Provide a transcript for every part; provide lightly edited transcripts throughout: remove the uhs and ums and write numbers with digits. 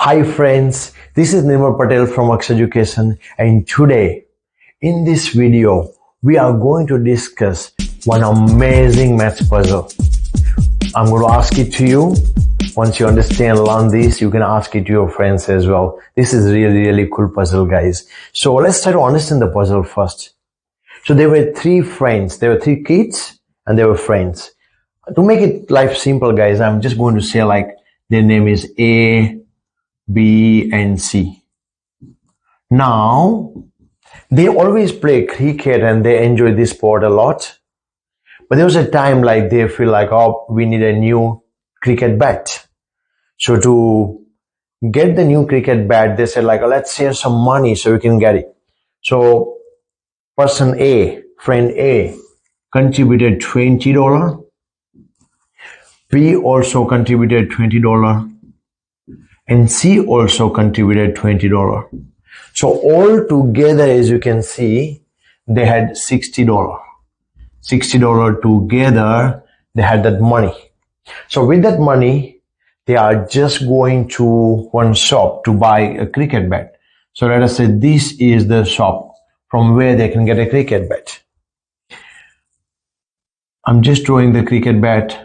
Hi friends, this is Nirmal Patel from Akshar Education, and today in this video we are going to discuss one amazing maths puzzle. I'm going to ask it to you. Once you understand, learn this, you can ask it to your friends as well. This is really cool puzzle, guys. So let's try to understand the puzzle first. So there were three friends, there were three kids and they were friends. To make it life simple, guys, I'm just going to say like their name is A, B and C. Now, they always play cricket and they enjoy this sport a lot. But there was a time like they feel like, oh, we need a new cricket bat. So to get the new cricket bat, they said like, oh, let's save some money so we can get it. So person A, friend A, contributed $20. B also contributed $20. And C also contributed $20. So all together, as you can see, they had $60. $60 together, they had that money. So with that money, they are just going to one shop to buy a cricket bat. So let us say this is the shop from where they can get a cricket bat. I'm just drawing the cricket bat.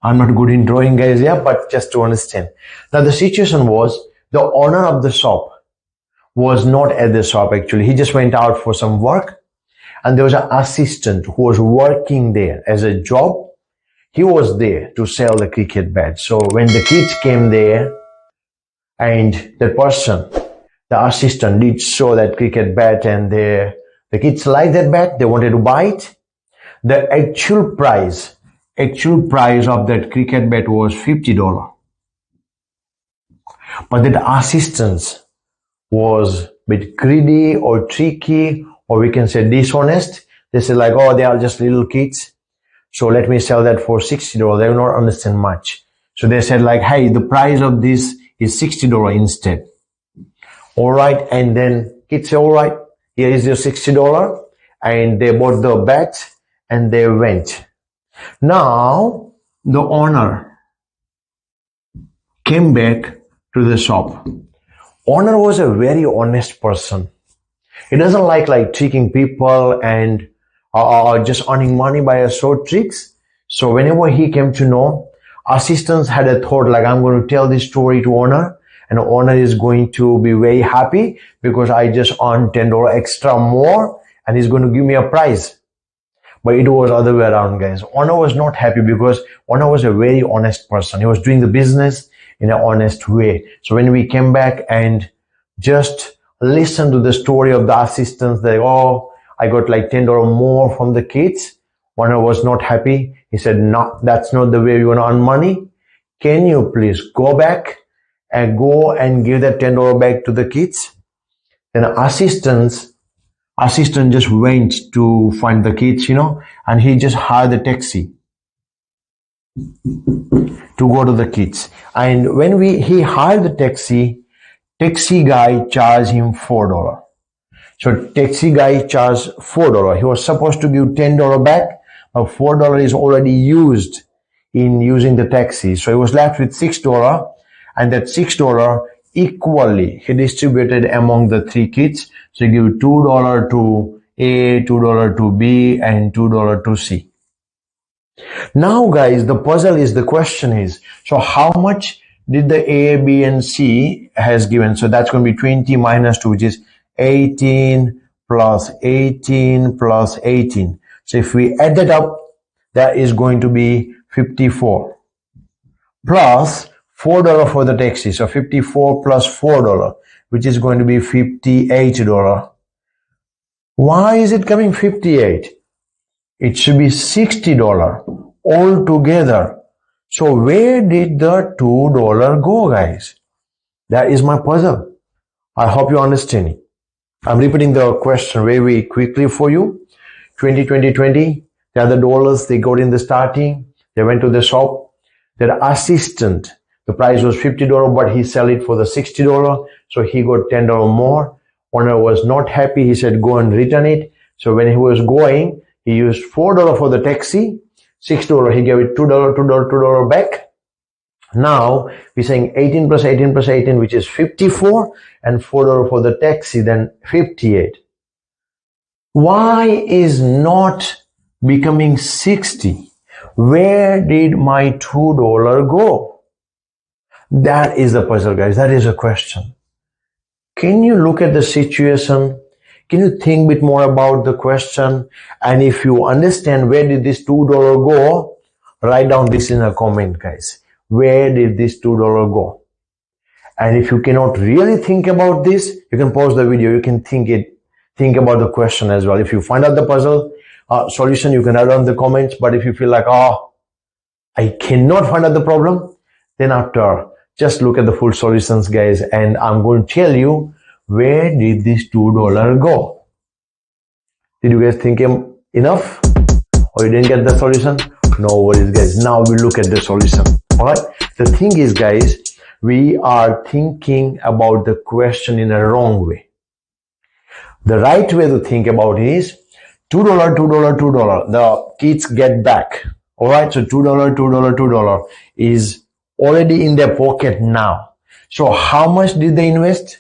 I'm not good in drawing, guys, yeah, but just to understand. Now, the situation was the owner of the shop was not at the shop, actually. He just went out for some work, and there was an assistant who was working there as a job. He was there to sell the cricket bat. So when the kids came there and the person, the assistant, did show that cricket bat and the kids liked that bat, they wanted to buy it. The actual price of that cricket bat was $50. But that assistant was a bit greedy or tricky, or we can say dishonest. They said like, oh, they are just little kids, so let me sell that for $60. They will not understand much. So they said like, hey, the price of this is $60 instead. All right, and then kids say, all right, here is your $60. And they bought the bat and they went. Now, the owner came back to the shop. Owner was a very honest person. He doesn't like tricking people and just earning money by a short tricks. So whenever he came to know, assistants had a thought like, I'm going to tell this story to owner, and the owner is going to be very happy because I just earned $10 extra more and he's going to give me a prize. But it was other way around, guys. Owner was not happy because owner was a very honest person. He was doing the business in an honest way. So when we came back and just listened to the story of the assistants, they, oh, I got like $10 more from the kids. Owner was not happy. He said, no, that's not the way we want to earn money. Can you please go back and go and give that $10 back to the kids? Then assistant just went to find the kids, and he just hired the taxi to go to the kids. And when he hired the taxi guy charged him $4. So taxi guy charged $4. He was supposed to give $10 back, but $4 is already used in using the taxi. So he was left with $6, and that $6 equally he distributed among the three kids. So he gave $2 to A, $2 to B, and $2 to C. Now, guys, the question is, so how much did the A, B, and C has given? So that's going to be 20 minus 2, which is 18 plus 18 plus 18. So if we add that up, that is going to be 54 plus $4 for the taxi. So 54 plus $4, which is going to be $58. Why is it coming 58? It should be $60 altogether. So where did the $2 go, guys? That is my puzzle. I hope you understand it. I'm repeating the question very quickly for you. 20, 20, 20. The other dollars they got in the starting. They went to the shop. Their assistant, the price was $50, but he sell it for the $60. So he got $10 more. Owner was not happy. He said, go and return it. So when he was going, he used $4 for the taxi, $6. He gave it $2 back. Now we're saying 18 plus 18 plus 18, which is 54, and $4 for the taxi, then 58. Why is not becoming 60? Where did my $2 go? That is the puzzle, guys. That is a question. Can you look at the situation? Can you think a bit more about the question? And if you understand where did this $2 go, write down this in a comment, guys. Where did this $2 go? And if you cannot really think about this, you can pause the video. You can think about the question as well. If you find out the puzzle solution, you can add on the comments. But if you feel like, oh, I cannot find out the problem, then after, just look at the full solutions, guys. And I'm going to tell you, where did this $2 go? Did you guys think enough? Or you didn't get the solution? No worries, guys. Now we look at the solution. All right. The thing is, guys, we are thinking about the question in a wrong way. The right way to think about it is $2, $2, $2. The kids get back. All right. So $2, $2, $2 is already in their pocket now. So how much did they invest?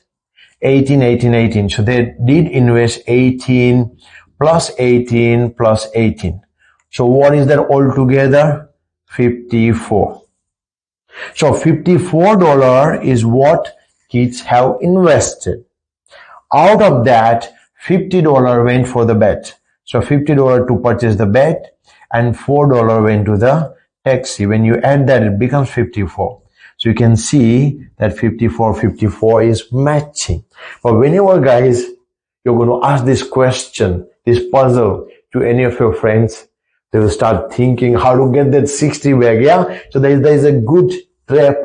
18, 18, 18. So they did invest 18 plus 18 plus 18. So what is that all together? 54. So $54 is what kids have invested. Out of that, $50 went for the bet. So $50 to purchase the bet, and $4 went to the taxi. When you add that, it becomes 54. So you can see that 54 is matching. But whenever, guys, you're going to ask this question, this puzzle to any of your friends, they will start thinking how to get that 60 back. Yeah. So there's a good trap.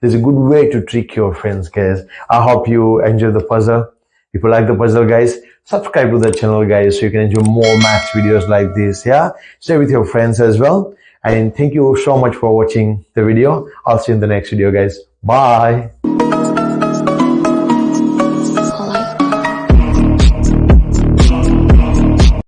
There's a good way to trick your friends, guys. I hope you enjoy the puzzle. If you like the puzzle, guys, subscribe to the channel, guys, so you can enjoy more math videos like this. Yeah. Share with your friends as well. And thank you so much for watching the video. I'll see you in the next video, guys. Bye.